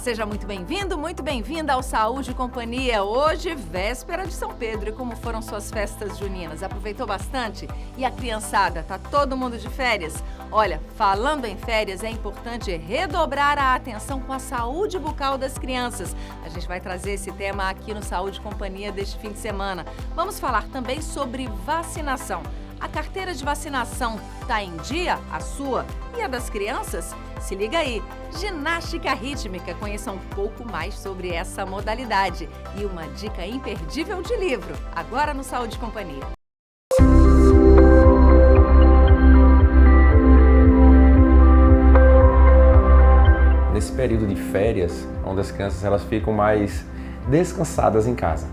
Seja muito bem-vindo, muito bem-vinda ao Saúde e Companhia. Hoje, véspera de São Pedro. E como foram suas festas juninas? Aproveitou bastante? E a criançada? Tá todo mundo de férias? Olha, falando em férias, é importante redobrar a atenção com a saúde bucal das crianças. A gente vai trazer esse tema aqui no Saúde e Companhia deste fim de semana. Vamos falar também sobre vacinação. A carteira de vacinação está em dia? A sua? E a das crianças? Se liga aí! Ginástica rítmica. Conheça um pouco mais sobre essa modalidade. E uma dica imperdível de livro, agora no Saúde e Companhia. Nesse período de férias, onde as crianças elas ficam mais descansadas em casa.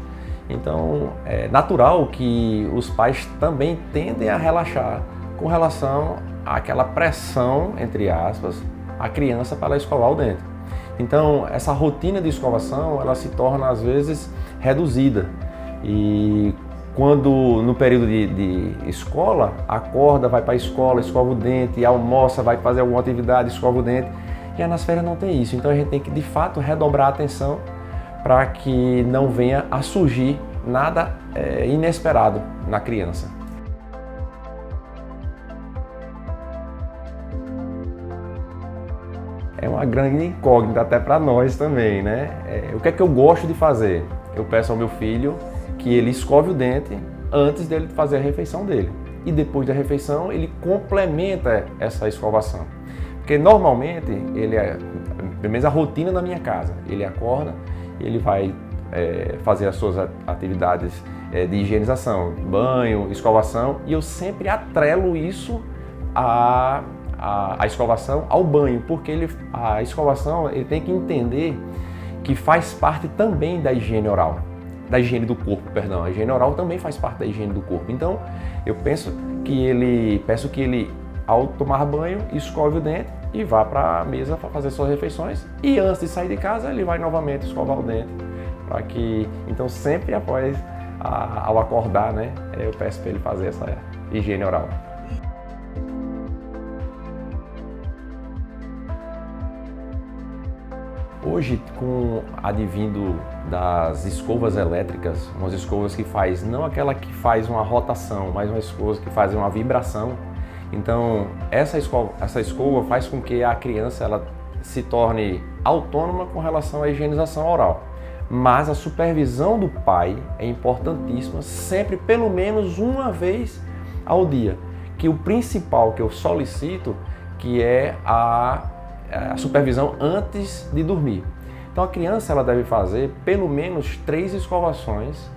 Então, é natural que os pais também tendem a relaxar com relação àquela pressão, entre aspas, a criança para ela escovar o dente. Então, essa rotina de escovação, ela se torna, às vezes, reduzida. E quando, no período de escola, acorda, vai para a escola, escova o dente, almoça, vai fazer alguma atividade, escova o dente. Já nas férias não tem isso. Então, a gente tem que, de fato, redobrar a atenção para que não venha a surgir nada inesperado na criança. É uma grande incógnita até para nós também, né? O que é que eu gosto de fazer? Eu peço ao meu filho que ele escove o dente antes dele fazer a refeição dele. E depois da refeição ele complementa essa escovação. Porque normalmente, pelo menos a rotina da minha casa, ele acorda, ele vai fazer as suas atividades de higienização, banho, escovação, e eu sempre atrelo isso a escovação ao banho, porque a escovação ele tem que entender que faz parte também da higiene oral, da higiene do corpo, perdão. A higiene oral também faz parte da higiene do corpo. Então, eu peço que ele, ao tomar banho, escove o dente e vá para a mesa para fazer suas refeições. E antes de sair de casa, ele vai novamente escovar o dente. Então, sempre após, ao acordar, né, eu peço para ele fazer essa higiene oral. Hoje, com o advindo das escovas elétricas, umas escovas que faz, não aquela que faz uma rotação, mas uma escova que faz uma vibração. Então, essa escova faz com que a criança ela se torne autônoma com relação à higienização oral. Mas a supervisão do pai é importantíssima, sempre pelo menos uma vez ao dia. Que o principal que eu solicito, que é a supervisão antes de dormir. Então a criança ela deve fazer pelo menos 3 escovações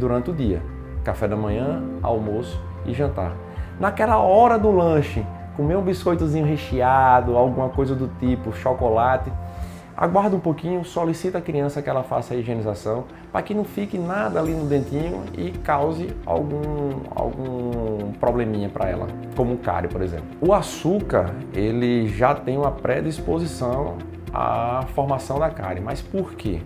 durante o dia. Café da manhã, almoço e jantar. Naquela hora do lanche, comer um biscoitozinho recheado, alguma coisa do tipo, chocolate, aguarda um pouquinho, solicita a criança que ela faça a higienização para que não fique nada ali no dentinho e cause algum probleminha para ela, como um cárie, por exemplo. O açúcar, ele já tem uma predisposição à formação da cárie. Mas por quê?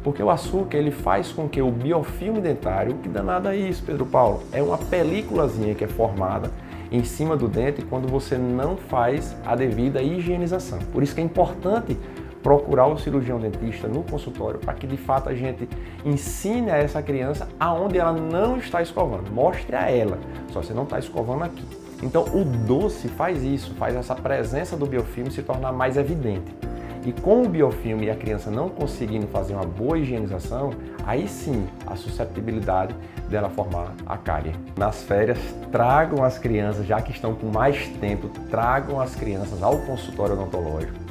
Porque o açúcar ele faz com que o biofilme dentário, o que danado é isso, Pedro Paulo? É uma películazinha que é formada em cima do dente quando você não faz a devida higienização. Por isso que é importante procurar o cirurgião dentista no consultório para que de fato a gente ensine a essa criança aonde ela não está escovando. Mostre a ela, só você não está escovando aqui. Então o doce faz isso, faz essa presença do biofilme se tornar mais evidente. E com o biofilme e a criança não conseguindo fazer uma boa higienização, aí sim a susceptibilidade dela formar a cárie. Nas férias, tragam as crianças, já que estão com mais tempo, tragam as crianças ao consultório odontológico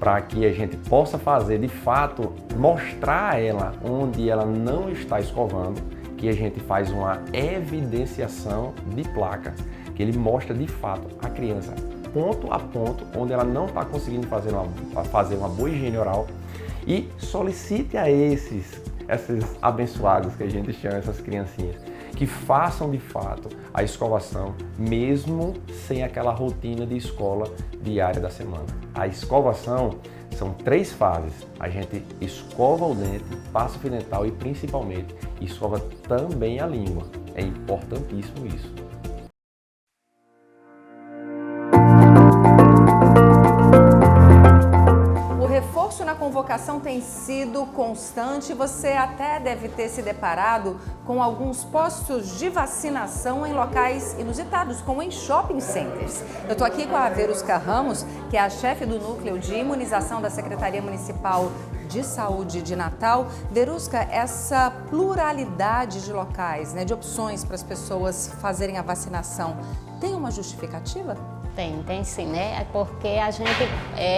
para que a gente possa fazer, de fato, mostrar a ela onde ela não está escovando, que a gente faz uma evidenciação de placa, que ele mostra de fato a criança ponto a ponto, onde ela não está conseguindo fazer uma boa higiene oral, e solicite a esses abençoados que a gente chama, essas criancinhas, que façam de fato a escovação, mesmo sem aquela rotina de escola diária da semana. A escovação são 3 fases. A gente escova o dente, passa o fio dental e principalmente escova também a língua. É importantíssimo isso. convocação tem sido constante, você até deve ter se deparado com alguns postos de vacinação em locais inusitados, como em shopping centers. Eu estou aqui com a Verusca Ramos, que é a chefe do núcleo de imunização da Secretaria Municipal de Saúde de Natal. Verusca, essa pluralidade de locais, de opções para as pessoas fazerem a vacinação, tem uma justificativa? Tem sim, né? É porque a gente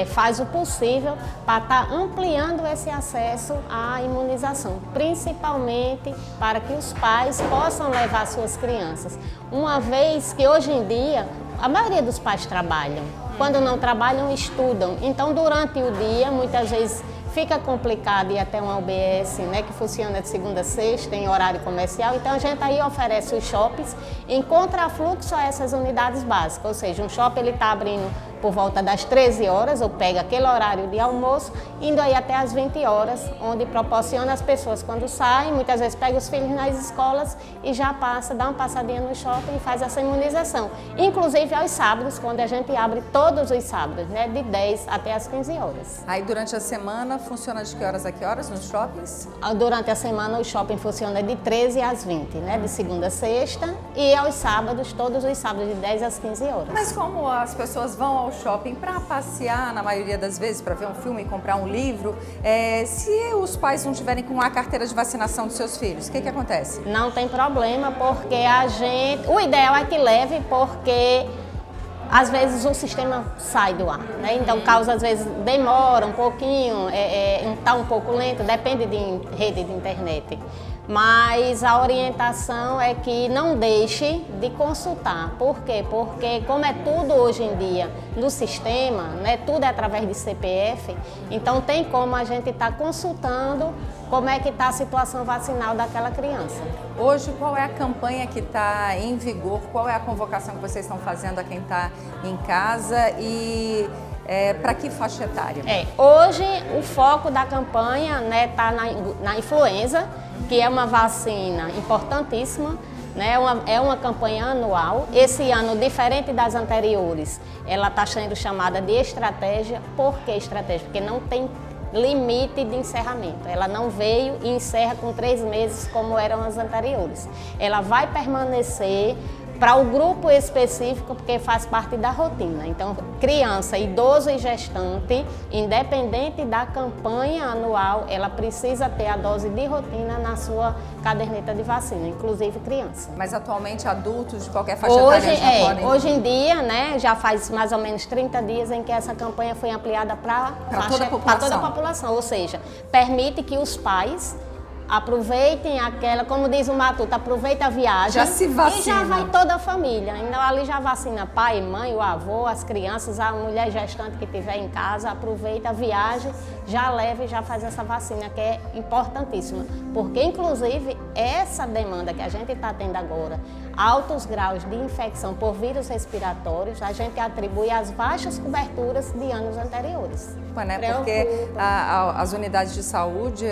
faz o possível para estar ampliando esse acesso à imunização, principalmente para que os pais possam levar suas crianças. Uma vez que hoje em dia a maioria dos pais trabalham, quando não trabalham, estudam. Então, durante o dia, muitas vezes fica complicado ir até uma UBS, que funciona de segunda a sexta, em horário comercial. Então, a gente aí oferece os shoppings em contrafluxo a essas unidades básicas. Ou seja, um shopping ele está abrindo por volta das 13 horas, ou pega aquele horário de almoço, indo aí até as 20 horas, onde proporciona as pessoas quando saem, muitas vezes pega os filhos nas escolas e já passa, dá uma passadinha no shopping e faz essa imunização. Inclusive aos sábados, quando a gente abre todos os sábados, de 10 até as 15 horas. Aí durante a semana funciona de que horas a que horas nos shoppings? Durante a semana o shopping funciona de 13 às 20, de segunda a sexta, e aos sábados, todos os sábados, de 10 às 15 horas. Mas como as pessoas vão ao shopping para passear, na maioria das vezes, para ver um filme e comprar um livro, se os pais não tiverem com a carteira de vacinação dos seus filhos, o que acontece? Não tem problema, porque o ideal é que leve, porque às vezes o sistema sai do ar, Então causa, às vezes, demora um pouquinho, está um pouco lento, depende de rede de internet. Mas a orientação é que não deixe de consultar. Por quê? Porque como é tudo hoje em dia no sistema, tudo é através de CPF, então tem como a gente estar consultando como é que está a situação vacinal daquela criança. Hoje, qual é a campanha que está em vigor? Qual é a convocação que vocês estão fazendo a quem está em casa e para que faixa etária? Hoje, o foco da campanha está na influenza, que é uma vacina importantíssima, é uma campanha anual. Esse ano, diferente das anteriores, ela está sendo chamada de estratégia. Por que estratégia? Porque não tem limite de encerramento. Ela não veio e encerra com 3 meses como eram as anteriores. Ela vai permanecer para o grupo específico, porque faz parte da rotina. Então, criança, idoso e gestante, independente da campanha anual, ela precisa ter a dose de rotina na sua caderneta de vacina, inclusive criança. Mas atualmente adultos de qualquer faixa etária já podem? Hoje em dia, já faz mais ou menos 30 dias em que essa campanha foi ampliada para toda a população, ou seja, permite que os pais aproveitem como diz o Matuto, aproveita a viagem. Já se vacina. E já vai toda a família. Então ali já vacina pai, mãe, o avô, as crianças, a mulher gestante que estiver em casa, aproveita a viagem, já leva e já faz essa vacina, que é importantíssima. Porque, inclusive, essa demanda que a gente está tendo agora, altos graus de infecção por vírus respiratórios, a gente atribui às baixas coberturas de anos anteriores. Porque as unidades de saúde,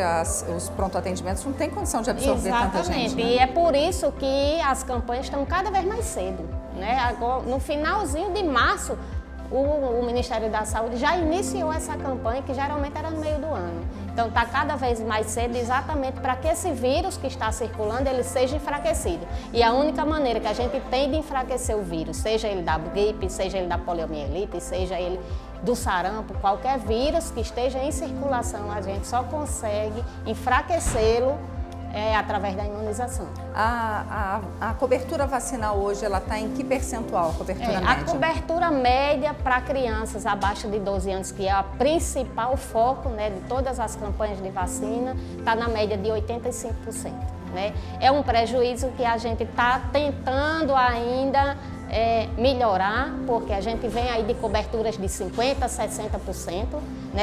os pronto-atendimentos não têm condição de absorver tanta gente. Exatamente, e é por isso que as campanhas estão cada vez mais cedo. Agora, no finalzinho de março, o Ministério da Saúde já iniciou essa campanha, que geralmente era no meio do ano. Então está cada vez mais cedo, exatamente para que esse vírus que está circulando, ele seja enfraquecido. E a única maneira que a gente tem de enfraquecer o vírus, seja ele da gripe, seja ele da poliomielite, seja ele do sarampo, qualquer vírus que esteja em circulação, a gente só consegue enfraquecê-lo através da imunização. A cobertura vacinal hoje, ela está em que percentual, a cobertura média? A cobertura média para crianças abaixo de 12 anos, que é o principal foco de todas as campanhas de vacina, está na média de 85%. É um prejuízo que a gente está tentando ainda melhorar, porque a gente vem aí de coberturas de 50%, 60%,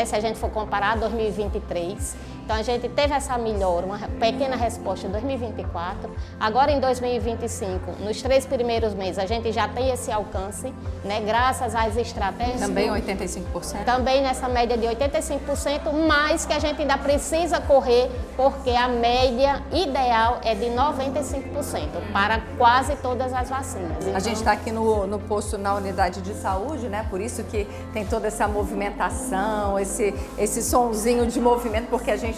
se a gente for comparar 2023. Então a gente teve essa melhora, uma pequena resposta em 2024. Agora em 2025, nos 3 primeiros meses, a gente já tem esse alcance, né, graças às estratégias. Também 85%? Também nessa média de 85%, mas que a gente ainda precisa correr, porque a média ideal é de 95% para quase todas as vacinas. Então, a gente está aqui no posto, na unidade de saúde, né? Por isso que tem toda essa movimentação, esse sonzinho de movimento, porque a gente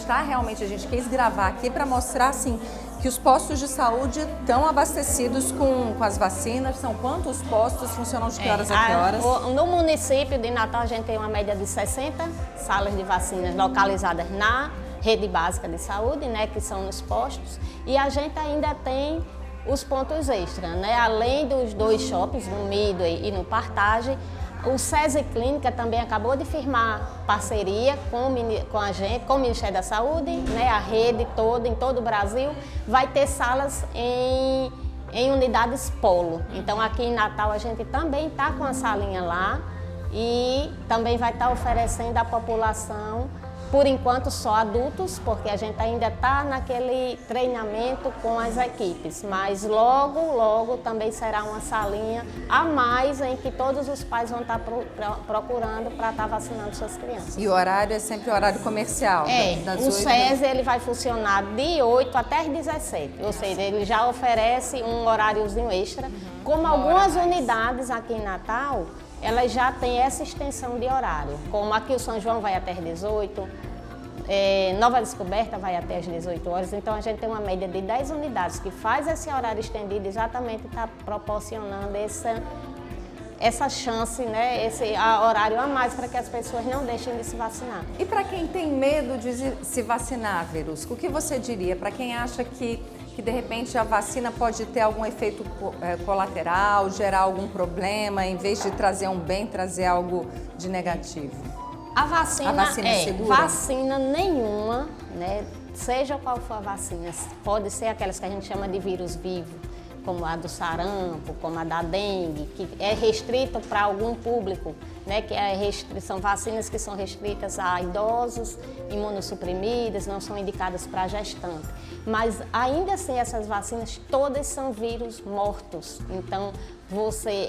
quis gravar aqui para mostrar assim que os postos de saúde estão abastecidos com as vacinas. São quantos postos? Funcionam de que horas a que horas? No município de Natal a gente tem uma média de 60 salas de vacinas localizadas na rede básica de saúde, né, que são nos postos, e a gente ainda tem os pontos extras, né? Além dos 2 shoppings, no Midway e no Partage, o SESI Clínica também acabou de firmar parceria com a gente, com o Ministério da Saúde, né? A rede toda, em todo o Brasil, vai ter salas em unidades polo. Então aqui em Natal a gente também está com a salinha lá e também vai estar oferecendo à população, por enquanto só adultos, porque a gente ainda está naquele treinamento com as equipes, mas logo também será uma salinha a mais em que todos os pais vão estar procurando para estar vacinando suas crianças. E o horário é sempre o horário comercial? O SESI ele vai funcionar de 8 até as 17, ou seja, ele já oferece um horáriozinho extra, como algumas unidades aqui em Natal, elas já têm essa extensão de horário, como aqui o São João vai até as 18, Nova Descoberta vai até as 18 horas, então a gente tem uma média de 10 unidades que faz esse horário estendido, exatamente está proporcionando essa chance, né, esse horário a mais para que as pessoas não deixem de se vacinar. E para quem tem medo de se vacinar, Verusca, o que você diria? Para quem acha que de repente a vacina pode ter algum efeito colateral, gerar algum problema, em vez de trazer um bem, trazer algo de negativo? A vacina é segura? Vacina nenhuma, né, seja qual for a vacina, pode ser aquelas que a gente chama de vírus vivo, como a do sarampo, como a da dengue, que é restrito para algum público, né, que são vacinas que são restritas a idosos, imunossuprimidas, não são indicadas para gestante. Mas ainda assim essas vacinas todas são vírus mortos, então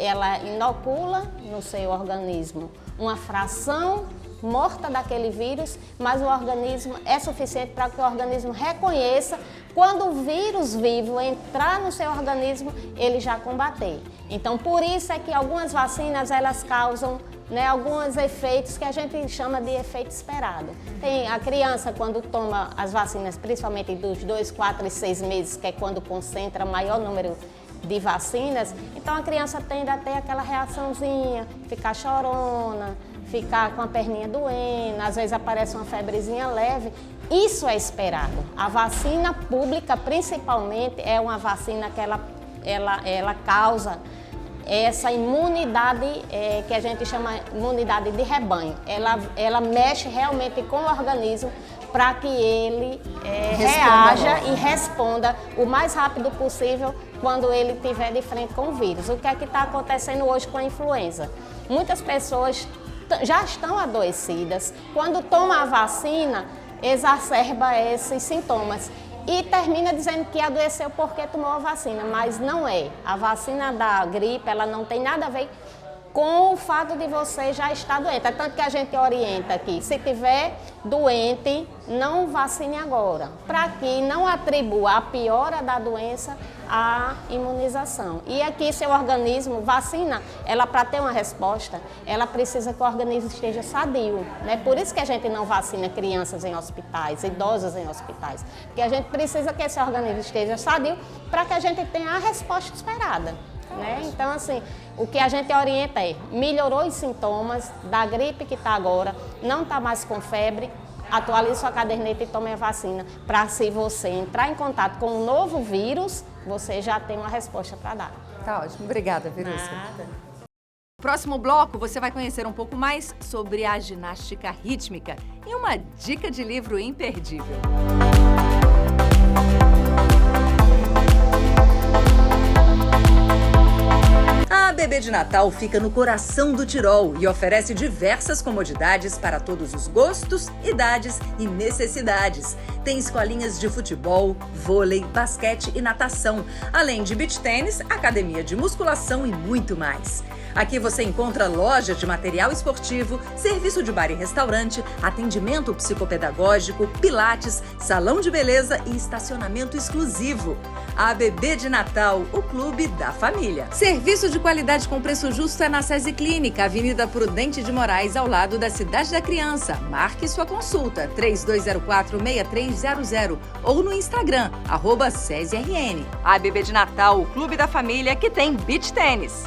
ela inocula no seu organismo uma fração morta daquele vírus, mas o organismo é suficiente para que o organismo reconheça quando o vírus vivo entrar no seu organismo, ele já combater. Então, por isso é que algumas vacinas, elas causam, né, alguns efeitos que a gente chama de efeito esperado. Tem a criança, quando toma as vacinas, principalmente dos 2, 4 e 6 meses, que é quando concentra maior número de vacinas, então a criança tende a ter aquela reaçãozinha, ficar chorona, ficar com a perninha doendo, às vezes aparece uma febrezinha leve. Isso é esperado. A vacina pública, principalmente, é uma vacina que ela causa essa imunidade que a gente chama imunidade de rebanho. Ela mexe realmente com o organismo para que ele reaja e responda o mais rápido possível quando ele estiver de frente com o vírus. O que é que está acontecendo hoje com a influenza? Muitas pessoas já estão adoecidas, quando toma a vacina, exacerba esses sintomas e termina dizendo que adoeceu porque tomou a vacina, mas não é. A vacina da gripe, ela não tem nada a ver com o fato de você já estar doente. É tanto que a gente orienta aqui, se tiver doente, não vacine agora, para que não atribua a piora da doença à imunização. E aqui, seu organismo, vacina, ela para ter uma resposta, ela precisa que o organismo esteja sadio, né? Por isso que a gente não vacina crianças em hospitais, idosos em hospitais, porque a gente precisa que esse organismo esteja sadio para que a gente tenha a resposta esperada. Né? Então, assim, o que a gente orienta é, melhorou os sintomas da gripe que está agora, não está mais com febre, atualize sua caderneta e tome a vacina, para se você entrar em contato com um novo vírus, você já tem uma resposta para dar. Tá ótimo, obrigada, Verusca. Nada. No próximo bloco, você vai conhecer um pouco mais sobre a ginástica rítmica e uma dica de livro imperdível. A ABB de Natal fica no coração do Tirol e oferece diversas comodidades para todos os gostos, idades e necessidades. Tem escolinhas de futebol, vôlei, basquete e natação, além de beach tênis, academia de musculação e muito mais. Aqui você encontra loja de material esportivo, serviço de bar e restaurante, atendimento psicopedagógico, pilates, salão de beleza e estacionamento exclusivo. A ABB de Natal, o clube da família. Serviço de qualidade com preço justo é na SESI Clínica, Avenida Prudente de Moraes, ao lado da Cidade da Criança. Marque sua consulta, 3204-6300 ou no Instagram, @SESIRN. A ABB de Natal, o clube da família que tem beach tênis.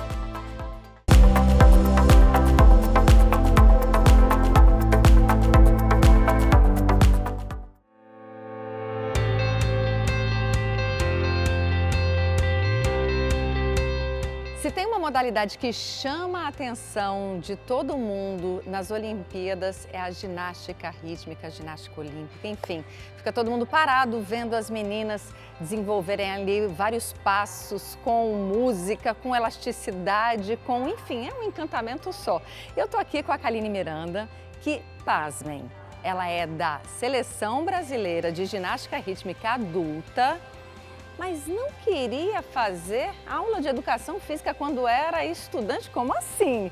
Se tem uma modalidade que chama a atenção de todo mundo nas Olimpíadas é a ginástica rítmica, a ginástica olímpica, enfim. Fica todo mundo parado vendo as meninas desenvolverem ali vários passos com música, com elasticidade, enfim, é um encantamento só. Eu tô aqui com a Kaline Miranda, que, pasmem, ela é da Seleção Brasileira de Ginástica Rítmica Adulta, mas não queria fazer aula de educação física quando era estudante. Como assim?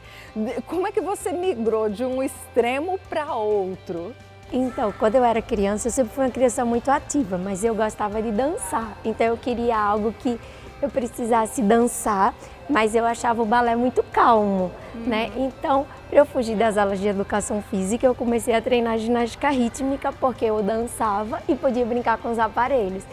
Como é que você migrou de um extremo para outro? Então, quando eu era criança, eu sempre fui uma criança muito ativa, mas eu gostava de dançar. Então eu queria algo que eu precisasse dançar, mas eu achava o balé muito calmo, né? Então, para eu fugir das aulas de educação física, eu comecei a treinar ginástica rítmica, porque eu dançava e podia brincar com os aparelhos.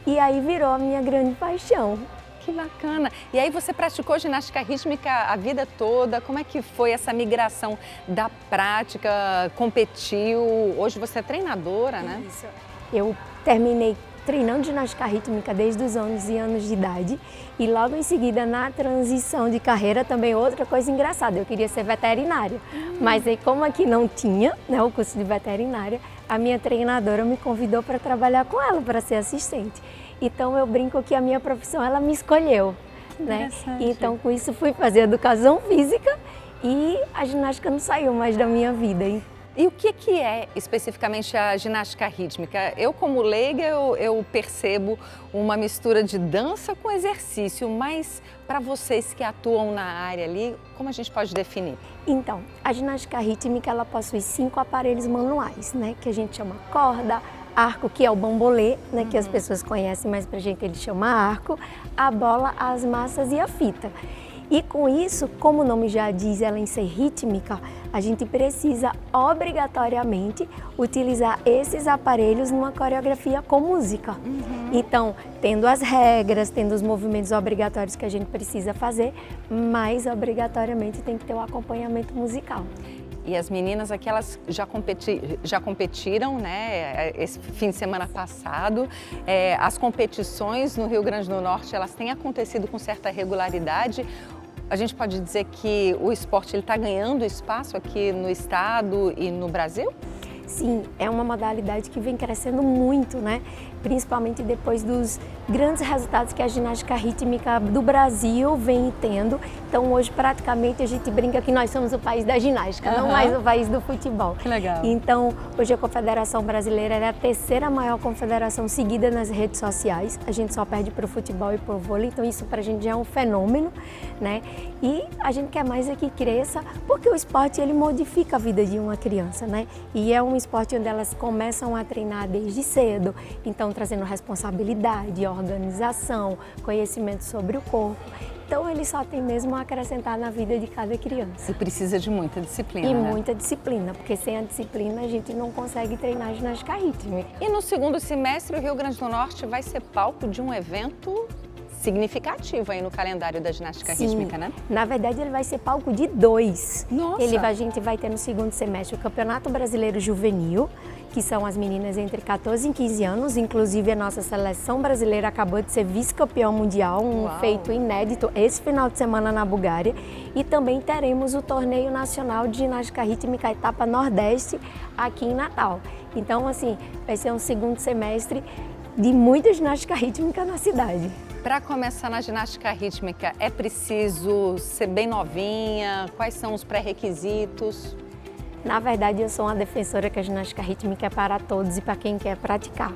E aí virou a minha grande paixão. Que bacana! E aí você praticou ginástica rítmica a vida toda? Como é que foi essa migração da prática? Competiu? Hoje você é treinadora, né? Isso. Eu terminei treinando ginástica rítmica desde os 11 anos de idade e logo em seguida na transição de carreira também outra coisa engraçada, eu queria ser veterinária, mas aí como aqui não tinha, né, o curso de veterinária, a minha treinadora me convidou para trabalhar com ela, para ser assistente. Então eu brinco que a minha profissão ela me escolheu, né? Então com isso fui fazer educação física e a ginástica não saiu mais da minha vida, hein? E o que é especificamente a ginástica rítmica? Eu, como leiga, eu percebo uma mistura de dança com exercício, mas para vocês que atuam na área ali, como a gente pode definir? Então, a ginástica rítmica ela possui 5 aparelhos manuais, né, que a gente chama corda, arco, que é o bambolê, né, que as pessoas conhecem, mas pra gente ele chama arco, a bola, as massas e a fita. E com isso, como o nome já diz, ela em ser rítmica, a gente precisa obrigatoriamente utilizar esses aparelhos numa coreografia com música. Então, tendo as regras, tendo os movimentos obrigatórios que a gente precisa fazer, mas obrigatoriamente tem que ter o acompanhamento musical. E as meninas aqui, elas já competiram, né, esse fim de semana passado. As competições no Rio Grande do Norte, elas têm acontecido com certa regularidade. A gente pode dizer que o esporte está ganhando espaço aqui no estado e no Brasil? Sim, é uma modalidade que vem crescendo muito, né? Principalmente depois dos grandes resultados que a ginástica rítmica do Brasil vem tendo. Então hoje praticamente a gente brinca que nós somos o país da ginástica, não mais o país do futebol. Que legal. Então hoje a Confederação Brasileira é a terceira maior confederação seguida nas redes sociais. A gente só perde para o futebol e para o vôlei, então isso para a gente já é um fenômeno, né? E a gente quer mais é que cresça, porque o esporte ele modifica a vida de uma criança, né? E é um esporte onde elas começam a treinar desde cedo, então trazendo responsabilidade, organização, conhecimento sobre o corpo. Então ele só tem mesmo a acrescentar na vida de cada criança. E precisa de muita disciplina, E né? muita disciplina, porque sem a disciplina a gente não consegue treinar ginástica rítmica. E no segundo semestre, o Rio Grande do Norte vai ser palco de um evento significativo aí no calendário da ginástica rítmica, né? Na verdade, ele vai ser palco de 2. Nossa! A gente vai ter no segundo semestre o Campeonato Brasileiro Juvenil, que são as meninas entre 14 e 15 anos. Inclusive, a nossa seleção brasileira acabou de ser vice-campeão mundial, feito inédito esse final de semana na Bulgária. E também teremos o Torneio Nacional de Ginástica Rítmica Etapa Nordeste aqui em Natal. Então, assim, vai ser um segundo semestre de muita ginástica rítmica na cidade. Para começar na ginástica rítmica, é preciso ser bem novinha? Quais são os pré-requisitos? Na verdade, eu sou uma defensora que a ginástica rítmica é para todos e para quem quer praticar,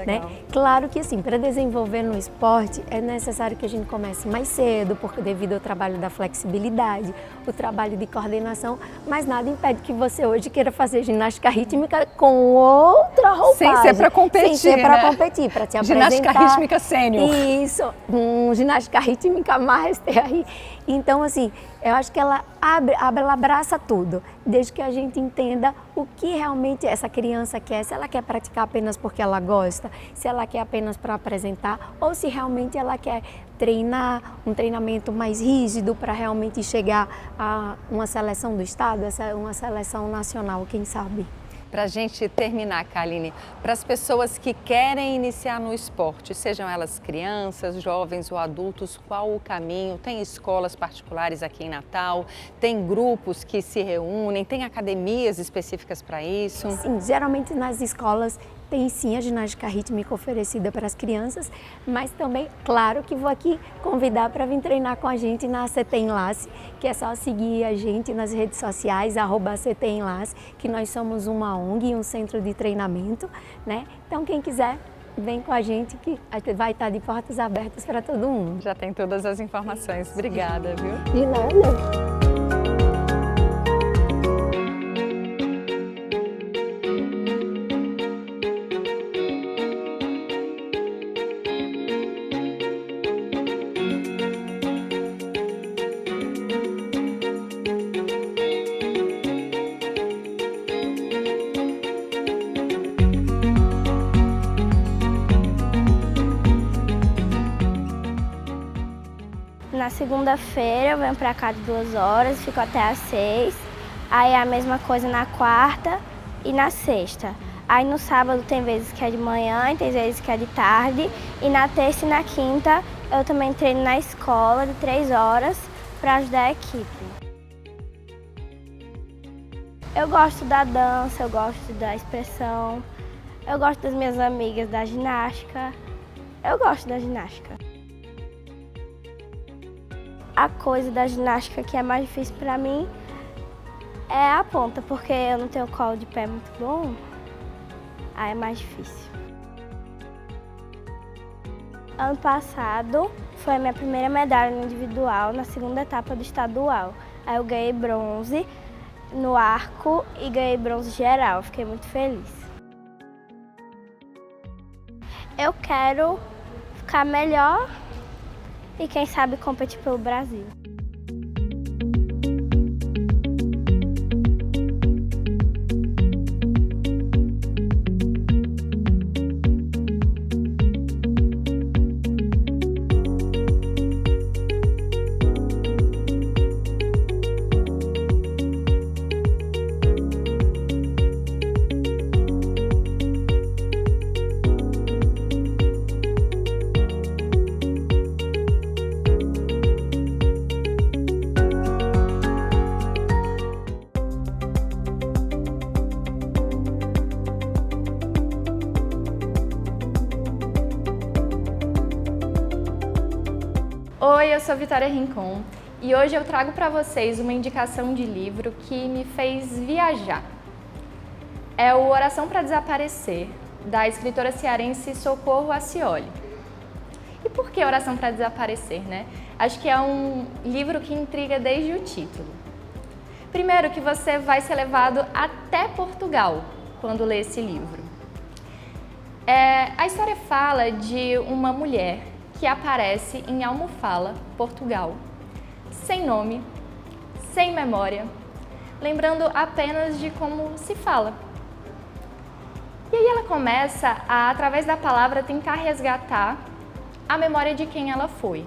né? Claro que assim, para desenvolver no esporte é necessário que a gente comece mais cedo, porque devido ao trabalho da flexibilidade, o trabalho de coordenação, mas nada impede que você hoje queira fazer ginástica rítmica com outra roupagem. Sem ser para competir, Sem ser para competir, para te apresentar. Ginástica rítmica sênior. Isso, ginástica rítmica master aí. Então, assim, eu acho que ela abraça tudo, desde que a gente entenda o que realmente essa criança quer, se ela quer praticar apenas porque ela gosta, se ela quer apenas para apresentar, ou se realmente ela quer treinar, um treinamento mais rígido para realmente chegar a uma seleção do estado, uma seleção nacional, quem sabe. Para a gente terminar, Kaline, para as pessoas que querem iniciar no esporte, sejam elas crianças, jovens ou adultos, qual o caminho? Tem escolas particulares aqui em Natal, tem grupos que se reúnem, tem academias específicas para isso? Sim, geralmente nas escolas tem sim a ginástica rítmica oferecida para as crianças, mas também, claro que vou aqui convidar para vir treinar com a gente na CT Enlace, que é só seguir a gente nas redes sociais, @CT Enlace, que nós somos uma ONG e um centro de treinamento, né? Então quem quiser, vem com a gente que vai estar de portas abertas para todo mundo. Já tem todas as informações. Obrigada, viu? De nada. Na segunda-feira eu venho pra cá de 2 horas, fico até às 6. Aí é a mesma coisa na quarta e na sexta. Aí no sábado tem vezes que é de manhã e tem vezes que é de tarde. E na terça e na quinta eu também treino na escola de 3 horas para ajudar a equipe. Eu gosto da dança, eu gosto da expressão, eu gosto das minhas amigas da ginástica. Eu gosto da ginástica. A coisa da ginástica que é mais difícil para mim é a ponta, porque eu não tenho colo de pé muito bom, aí é mais difícil. Ano passado foi a minha primeira medalha no individual, na segunda etapa do estadual. Aí eu ganhei bronze no arco e ganhei bronze geral, fiquei muito feliz. Eu quero ficar melhor e quem sabe competir pelo Brasil. Oi, eu sou Vitória Rincon e hoje eu trago para vocês uma indicação de livro que me fez viajar. É o Oração para Desaparecer, da escritora cearense Socorro Acioli. E por que Oração para Desaparecer, né? Acho que é um livro que intriga desde o título. Primeiro que você vai ser levado até Portugal quando lê esse livro. A história fala de uma mulher que aparece em Almofala, Portugal, sem nome, sem memória, lembrando apenas de como se fala. E aí ela começa a, através da palavra, tentar resgatar a memória de quem ela foi.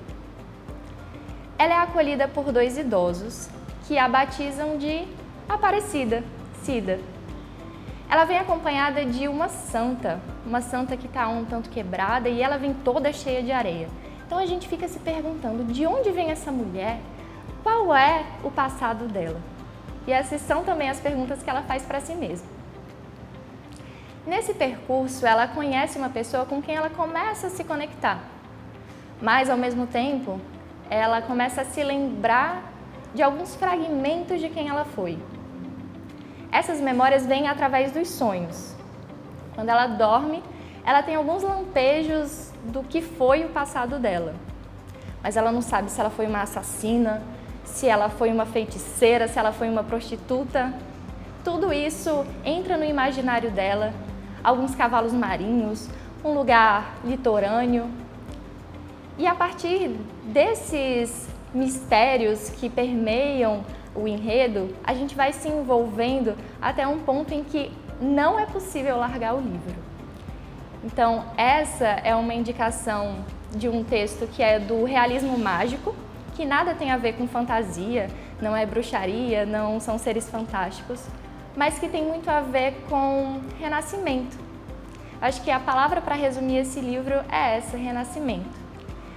Ela é acolhida por 2 idosos que a batizam de Aparecida, Cida. Ela vem acompanhada de uma santa que está um tanto quebrada e ela vem toda cheia de areia. Então a gente fica se perguntando de onde vem essa mulher, qual é o passado dela. E essas são também as perguntas que ela faz para si mesma. Nesse percurso, ela conhece uma pessoa com quem ela começa a se conectar. mas ao mesmo tempo ela começa a se lembrar de alguns fragmentos de quem ela foi. Essas memórias vêm através dos sonhos. Quando ela dorme, ela tem alguns lampejos do que foi o passado dela, mas ela não sabe se ela foi uma assassina, se ela foi uma feiticeira, se ela foi uma prostituta. Tudo isso entra no imaginário dela, alguns cavalos marinhos, um lugar litorâneo. E a partir desses mistérios que permeiam o enredo, a gente vai se envolvendo até um ponto em que não é possível largar o livro. Então, essa é uma indicação de um texto que é do realismo mágico, que nada tem a ver com fantasia, não é bruxaria, não são seres fantásticos, mas que tem muito a ver com renascimento. Acho que a palavra para resumir esse livro é essa, renascimento.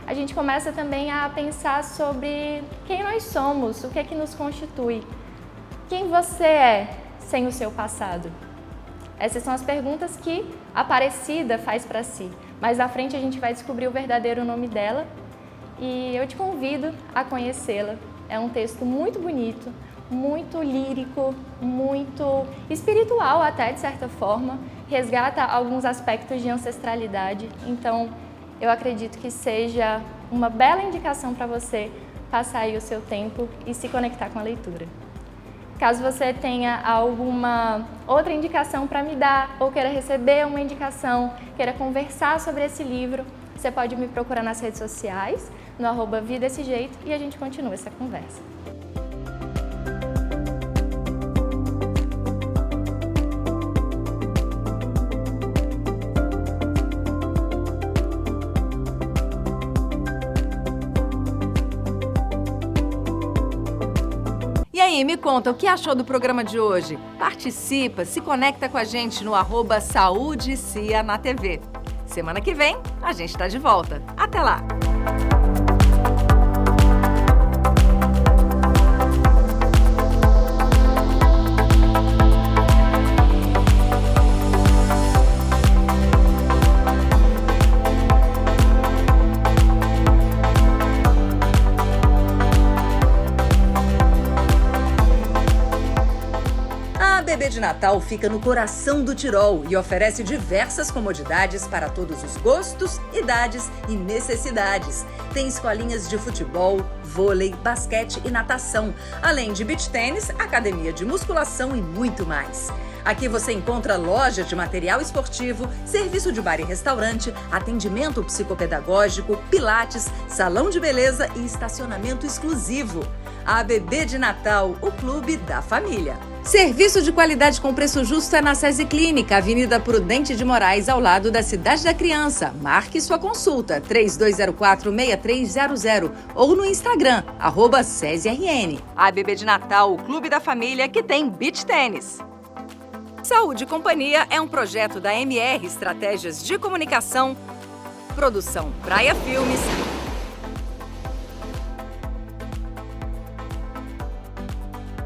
A gente começa também a pensar sobre quem nós somos, o que é que nos constitui. Quem você é sem o seu passado? Essas são as perguntas que a Aparecida faz para si. Mais à frente a gente vai descobrir o verdadeiro nome dela e eu te convido a conhecê-la. É um texto muito bonito, muito lírico, muito espiritual até, de certa forma. Resgata alguns aspectos de ancestralidade. Então, eu acredito que seja uma bela indicação para você passar aí o seu tempo e se conectar com a leitura. Caso você tenha alguma outra indicação para me dar ou queira receber uma indicação, queira conversar sobre esse livro, você pode me procurar nas redes sociais, no @vidadesse-jeito, e a gente continua essa conversa. E aí, me conta, o que achou do programa de hoje? Participa, se conecta com a gente no @SaúdeCia na TV. Semana que vem, a gente está de volta. Até lá! A Bebê de Natal fica no coração do Tirol e oferece diversas comodidades para todos os gostos, idades e necessidades. Tem escolinhas de futebol, vôlei, basquete e natação, além de beach tênis, academia de musculação e muito mais. Aqui você encontra loja de material esportivo, serviço de bar e restaurante, atendimento psicopedagógico, pilates, salão de beleza e estacionamento exclusivo. A Bebê de Natal, o clube da família. Serviço de qualidade com preço justo é na SESI Clínica, Avenida Prudente de Moraes, ao lado da Cidade da Criança. Marque sua consulta, 3204-6300 ou no Instagram, @SESIRN. A Bebê de Natal, o clube da família que tem beach tênis. Saúde e Companhia é um projeto da MR Estratégias de Comunicação, produção Praia Filmes,